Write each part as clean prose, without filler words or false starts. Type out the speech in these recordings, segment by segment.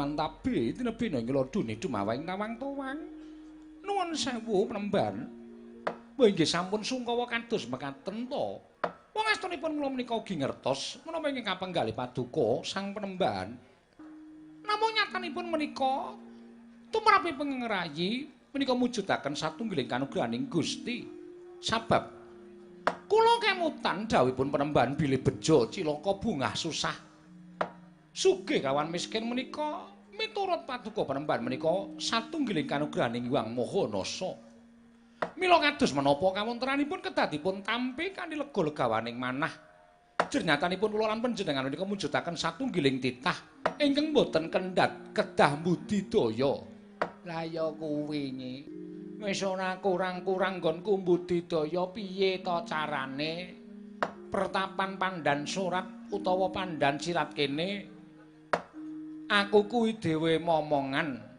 mantabe tinebena nglodone dumawahing tawang-tawang. Nuwun sewu Penemban. Wah inggih sampun sungkawa kados mekaten to. Wong astunipun kula menika ugi ngertos menapa ingkang kapenggalih paduka Sang Penemban. Namung nyatanipun menika tumrapipun ngrayi menika mujudaken satunggiling kanugrahaning Gusti. Sabab kula kemutan dawuhipun Penemban bilih bejo cilaka bungah susah. Sugih kawan miskin menika miturut paduka Penemban menika satunggiling kanugrahaning Hyang Mahanasa. Mila kados menapa kawontenanipun kedadipun tampi kanthi lega-legawaning manah. Jernyatanipun kula lan panjenengan menika mujudaken satunggiling titah ingkang boten kendhat kedah budidaya. Lah ya kuwi nyi. Wis ora kurang-kurang nggonku budidaya piye to carane? Pertapan pandan surat utawa pandan sirat kene aku kuwi dhewe momongan.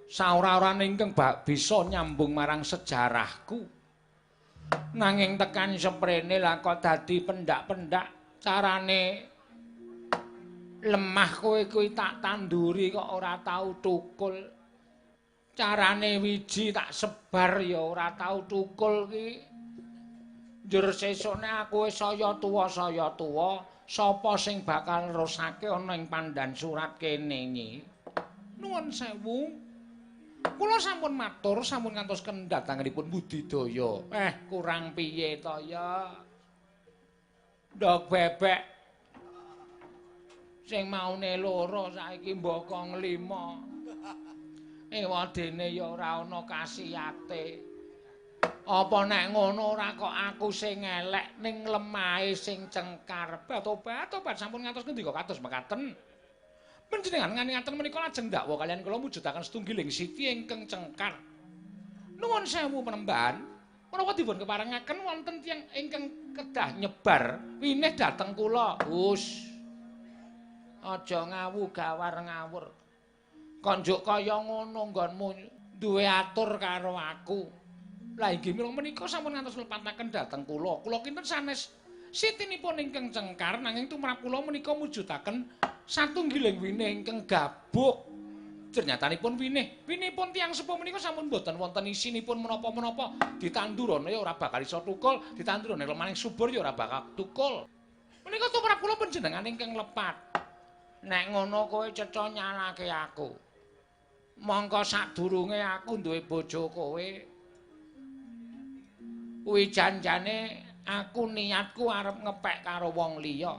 Saora-orane ingkang bisa nyambung marang sejarahku. Nanging tekan seprene lah kok dadi pendak-pendak carane lemah kowe kuwi tak tanduri kok ora tau tukul. Carane wiji tak sebar ya ora tau tukul ki. Njur sesukne aku wis saya tuwa sapa sing bakal nerusake ana ing pandan surat kene nyi. Nuwun sewu. Kula sampun matur sampun ngantos kendhatanganipun budidaya. Kurang piye to ya? Ndok bebek sing maune loro saiki mbokong 5. Ewadene ya ora ana kasiyate. Apa nek ngono ora kok aku sing elek ning lemahe sing cengkar. Tobat sampun ngantos ngendika kados mekaten. Panjenengan ngaten menika lajeng dakwa kaliyan kula mujudaken setunggiling siti ingkang cengkar. Nuwun sewu Penemban, menapa dipun keparengaken wonten tiyang ingkang kedah nyebar winih dhateng kula. Hus. Aja ngawu gawar ngawur. Konjuk kaya ngono nggonmu duwe atur karo aku. Lah inggih menika sampun ngantos lepataken dhateng kula. Kula kinten sanes sitinipun ingkang cengkar nanging tumrap kula menika mujudaken satunggiling winih ingkang gabuk. Jernyatanipun winihipun tiyang sepuh menika sampun boten wonten isinipun menapa-menapa. Ditandurana ya ora bakal iso tukul, ditandurana lemaning subur ya ora bakal tukul. Menika tumrap kula panjenengan ingkang lepat. Nek ngono kowe ceca nyalake aku. Mongko sadurunge aku duwe bojo kowe. Kuwi janjane aku niatku arep ngepek karo wong liya.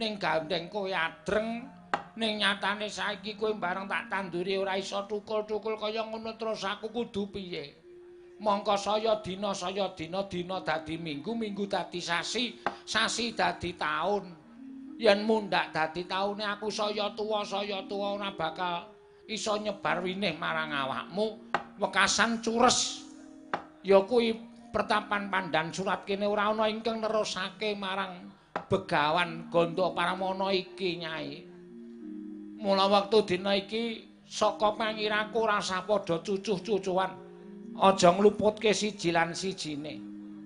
Ning gandeng kowe adreng, ning nyatane saiki kowe bareng tak tanduri ora iso tukul-tukul kaya ngono terus aku kudu piye? Mongko saya dina dina dadi minggu, minggu dadi sasi, sasi dadi taun. Yen mundak dadi taune aku saya tuwa ora bakal iso nyebar winih marang awakmu. Wekasan cures. Ya kuwi pertapan pandan surat kene ora ana ingkang nerusake marang Begawan Ganda Paramana iki Nyai. Mula wektu dina iki saka pangiraku rasa padha cucuh-cucuhan. Aja ngluputke siji lan sijine.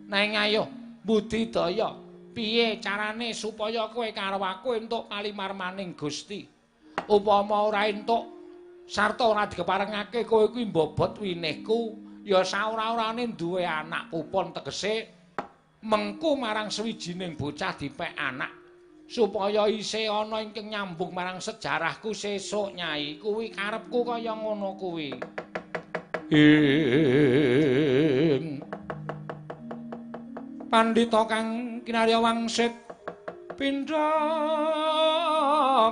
Nanging ayo budidaya piye carane supaya kowe karo aku entuk palimarmaning Gusti. Upama ora entuk sarta ora dikeparengake kowe kuwi mbobot winihku ya saora-orane duwe anak pupon tegese mengku marang sewijining bocah dipek anak supaya isih ana ingkang nyambung marang sejarahku sesuk Nyai. Kuwi karepku kaya ngono kuwi. Pandhita kang kinarya wangsit pindha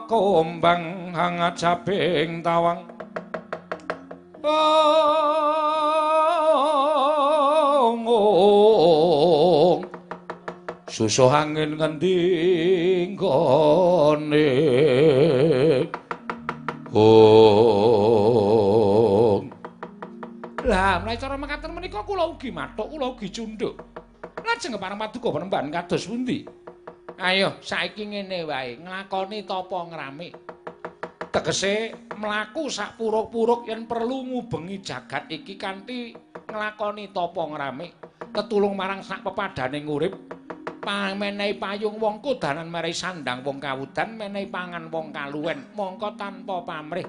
kombang hangat cabing tawang. Susuh angin ngendi nggone lah mulai cara mekaten menika kula ugi mathuk kula ugi cundhuk lajeng pareng paduka Penemban kados pundi ayo saiki ngene wae nglakoni tapa ngrame tegese mlaku sak puruk-puruk yen perlu ngubengi jagat iki kanthi nglakoni tapa ngrame tetulung marang sak pepadaning urip Menehi payung wong kodanan marai sandang wong kawudan menehi pangan wong kaluwen mongko tanpa pamrih.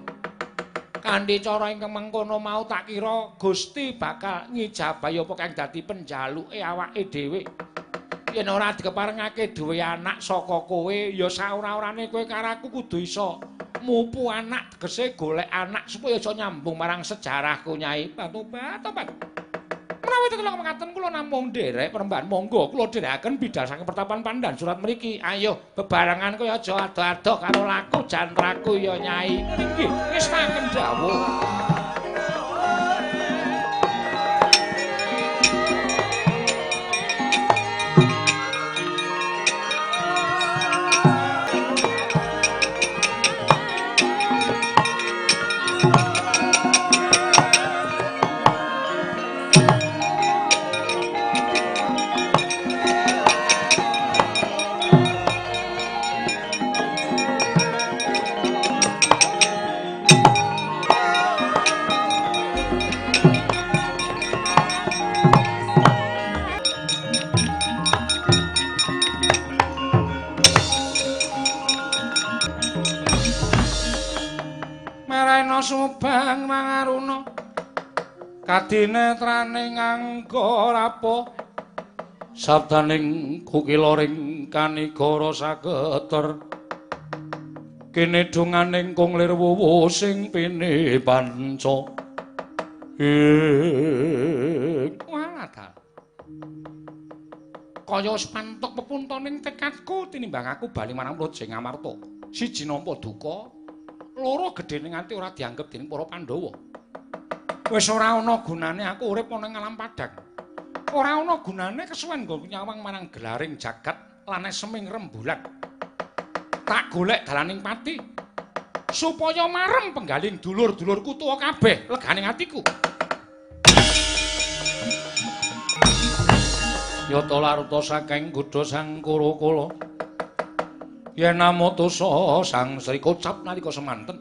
Kanthi cara ingkang mengkono mau tak kira Gusti bakal ngijabahi apa kang dadi penjaluke awake dhewe. Yen ora dikeparengake duwe anak saka kowe ya saora-orane kowe karo aku kudu iso mupu anak tegese golek anak supaya aja nyambung marang sejarahku Nyai. Tobat. Menawi tetep mekaten kula namung nderek perembahan monggo kula dherekaken bidhal saking pertapan Pandan surat mriki. Ayo bebarengan kowe aja ado-ado karo laku jantraku ya Nyai. Nggih, wis saken dawuh. Subang mangaruna kadinetrane nganggo rapo sabdaning kukiloring kanigara sageter kene dunganing kunglir wuwu sing pini panca waladal kaya wis pantuk pepuntaning tekadku tinimbang aku bali marang Praja Ngamarta siji nampa duka loro gedene nganti ora dianggep dening para Pandhawa. Wis ora ana gunane aku urip ana ing alam padang. Ora ana gunane kesuwen nggo nyawang marang gelaring jagat lan seming rembulan. Tak golek dalaning pati supaya marem penggaling dulur-dulurku tuwa kabeh leganing atiku. Yata laruta saking Gudha Sang Kurakala. Yen namotosa Sang Sri kocap nalika semanten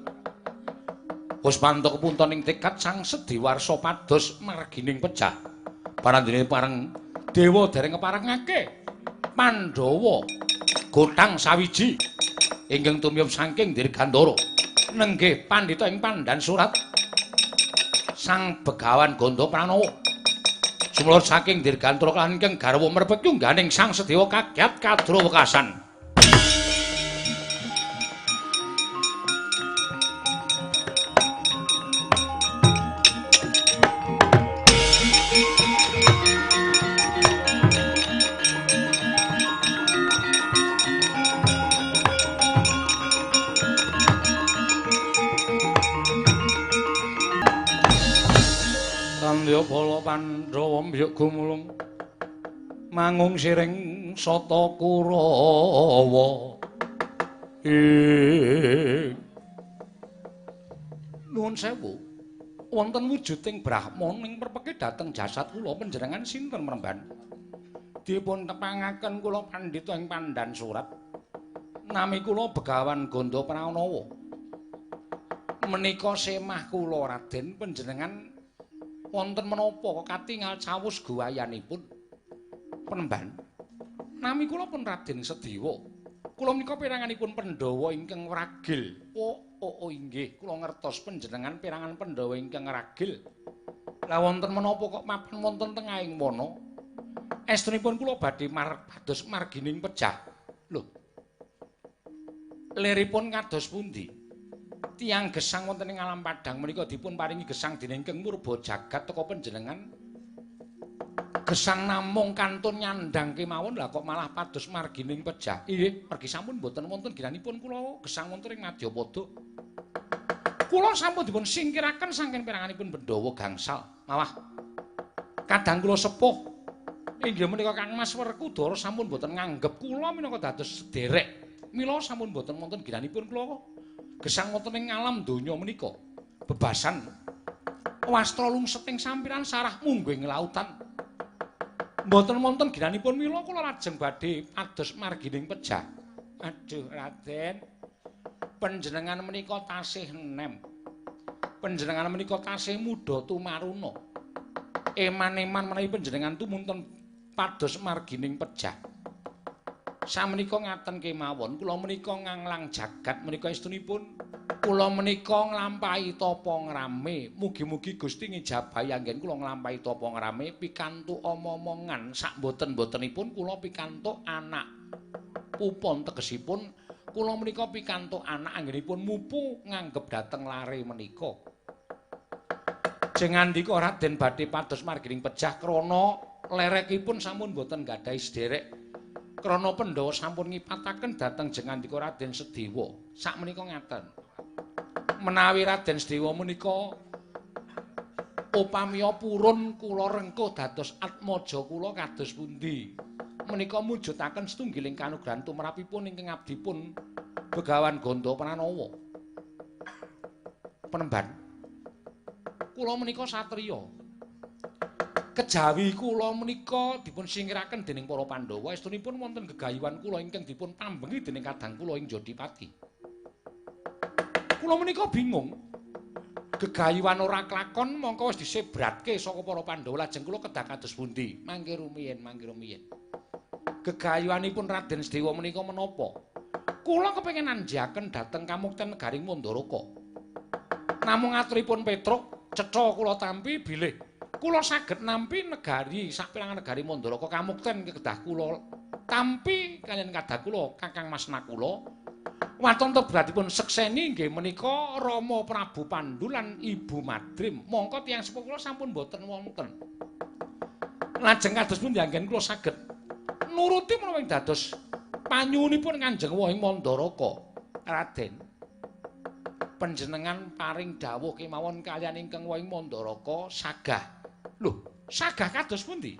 wis pantuk kepuntoning tekad Sang Sediwarsa pados margining pejah parandene pareng dewa dereng keparengake Pandhawa gotang sawiji ingkang tumiyup saking Dirgandara nenggih pandhita ing Pandan Surat Sang Begawan Ganda Pranowo sumulur saking Dirgandara lan ingkang garwa mrebet yungganing Sang Sedewa kagiat kadra wekasan. Kandya bala Pandhawa mbiyuk gumulung mangung siring sata Kurawa nuwun sewu wonten wujuding Brahmana ing perpeki dhateng jasad kula panjenengan sinten Mremban dipun tepangaken kula pandhita ing Pandan Surat nami kula Begawan Ganda Pranowo menika semah kula Raden panjenengan wonten menapa katingal cawus guwayanipun Penemban nami kula pun Raden Sedewa kula menika peranganipun Pandhawa ingkang ragil inggih kula ngertos panjenengan perangan Pandhawa ingkang ragil la wonten menapa kok mapan wonten tengahing wana estunipun kula badhe pados margining pejah lho liripun kados pundi tiyang gesang wonten ing alam padang menika dipun paringi gesang dening Kang Murba Jagat teka panjenengan gesang namung kantun nyandang kemawon lah kok malah pados margining pejah nggih mergi sampun boten wonten ginanipun kula gesang wonten ing Madyapada kula sampun dipun singkiraken saking peranganipun Pandhawa gangsal malah kadang kula sepuh inggih menika Kang Mas Werkudara sampun boten nganggep kula minangka dados sederek mila sampun boten wonten ginanipun kula gesang wonten ing alam donya menika bebasan wastra lungseting sampiran sarah munggo ing lautan mboten wonten ginanipun mila kula lajeng badhe pados margining pejah aduh Raden panjenengan menika tasih enem panjenengan menika tasih muda tumaruna eman-eman menawi panjenengan tumunten pados margining pejah Samenika ngaten kemawon, kula menika nganglang jagat menika estunipun. Kula menika nglampahi tapa ngrame. Mugi-mugi Gusti ngijabahi anggen kula nglampahi tapa ngrame pikantuk omong-omongan sak mboten-mbotenipun kula pikantuk anak pupon tegesipun kula menika pikantuk anak anggenipun mupu nganggep dhateng lare menika. Jengandika Raden badhe pados margining pejah krana lerekipun sampun boten gadhahi sederek. Krana Pandhawa sampun ngipataken dhateng jengandika Raden Sedewa. Sakmenika ngaten. Menawi Raden Sedewa menika upamiya purun kula rengkuh dados atmaja kula kados pundi. Menika mujudaken setunggiling kanugrahan tumrapipun ingkang abdipun Begawan Ganda Pranowo. Penemban. Kula menika satriya. Kejawi kula menika dipun singkiraken dening para Pandhawa, estunipun wonten gegayuhan kula ingkang dipun pambengi dening kadang kula ing Jodipati. Kula menika bingung. Gegayuhan ora klakon mongko wis disebratke saka para Pandhawa lajeng kula kedah kados pundi? Mangke rumiyin. Gegayuhanipun Raden Sedewa menika menapa? Kula kepengin anjaken dhateng kamukten negaring Mandaraka. Namung aturipun Petruk, cetha kula tampi bilih kula saged nampi negari saperangan negari Mandaraka kamukten kedah kula tampi kaliyan kadah kula Kakang Mas Nakula. Waton tebratipun sekseni inggih menika Rama Prabu Pandhu lan Ibu Madrim. Mongko tiyang sepuh kula sampun boten wonten. Lajeng kados pundi anggen kula saged nuruti menawa dados panyuwunipun Kanjeng Wahing Mandaraka. Raden, panjenengan paring dawuh kemawon kaliyan ingkang Wahing Mandaraka sagah. Lho, sagah kados pundi?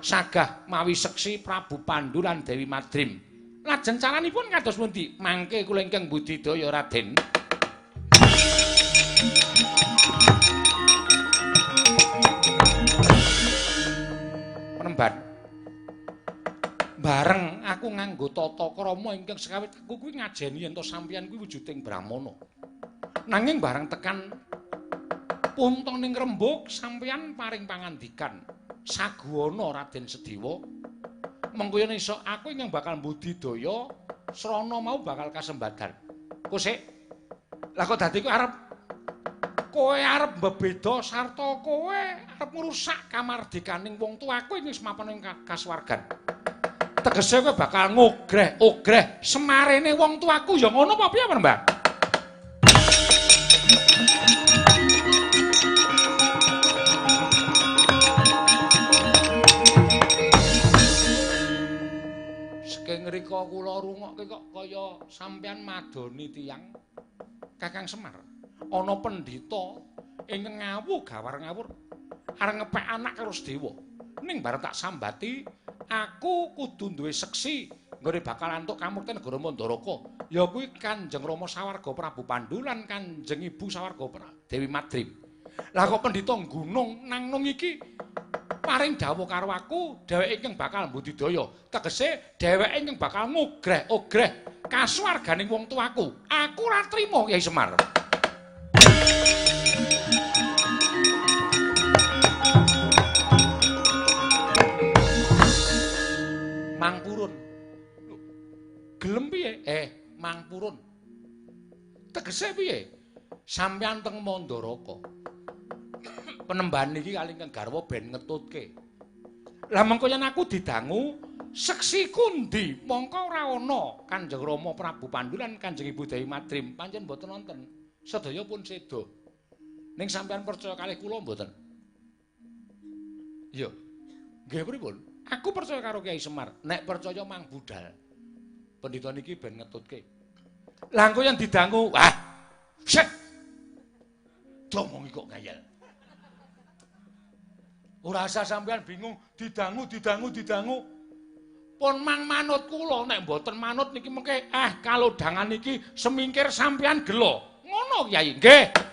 Sagah mawi seksi Prabu Pandhu lan Dewi Madrim. Lajeng caranipun kados pundi? Mangke kula ingkang budidaya Raden. Penemban. Bareng aku nganggo tata krama ingkang sekawit aku kuwi ngajeni yen to sampeyan kuwi wujuding Brahmana. Nanging bareng tekan punta ning rembug sampeyan paring pangandikan saguwana Raden Sedewa. Mengko yen iso aku ingkang bakal budidaya srana mau bakal kasembadan. Kosek. Lah kok dadi kowe arep mbebeda sarta kowe arep ngrusak kamardikaning wong tuaku ing semapan ing kasuwargan. Tegese kowe bakal ngogreh semarene wong tuaku ya ngono apa piye, Mbak? Saking ngrika kula rungokke kok kaya sampeyan madoni tiyang Kakang Semar. Ana pendhita ingkang ngawuh gawar ngawur arep ngepek anak karo Sedewa. Ning bareng tak sambati aku kudu duwe seksi nggone bakal antuk kamukten negara Mandaraka. Ya kuwi Kanjeng Rama Sawarga Prabu Pandhu lan Kanjeng Ibu Sawarga Dewi Madrim. Lah kok pendhita gunung nang nung iki paring dawuh karo aku, dheweke ingkang bakal mbudidaya. Tegese dheweke ingkang bakal ngogreh kasuwarganing wong tuaku. Aku ora trima Kyai Semar. Mang Purun. Gelem piye? Mang Purun. Tegese piye? Sampeyan teng Mandaraka. Penemban iki kali ingkang garwa ben ngetutke. Lah mengko yen aku didangu seksi kundi, mongko ora ana Kanjeng Rama Prabu Pandhu lan Kanjeng Ibu Dewi Madrim. Pancen mboten wonten. Sedaya pun seda. Ning sampeyan percaya kalih kula mboten? Iya. Nggih pripun? Aku percaya karo Kyai Semar. Nek percaya Mang Budal. Pendhita niki ben ngetutke. Lah engko yen didangu, sek. Domongi kok ngayal. Ora usah sampean bingung didangu. Pun mang manut kula nek mboten manut niki mengke kalau dangan niki semingkir sampean gelo. Ngono Kyai. Nggih.